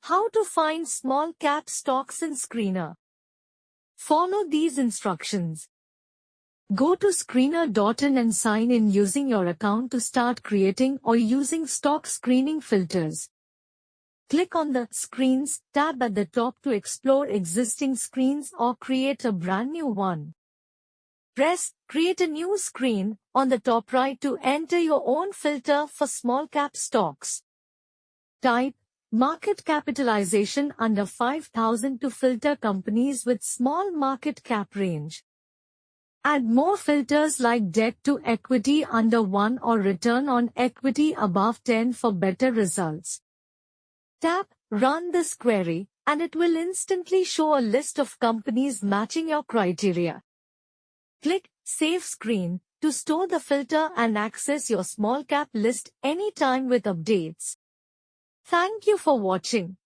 How to find small cap stocks in Screener. Follow these instructions. Go to screener.in and sign in using your account to start creating or using stock screening filters. Click on the Screens tab at the top to explore existing screens or create a brand new one. Press Create a new screen on the top right to enter your own filter for small cap stocks. Type Market capitalization under 5,000 to filter companies with small market cap range. Add more filters like debt to equity under 1 or return on equity above 10 for better results. Tap Run this query and it will instantly show a list of companies matching your criteria. Click Save Screen to store the filter and access your small cap list anytime with updates. Thank you for watching.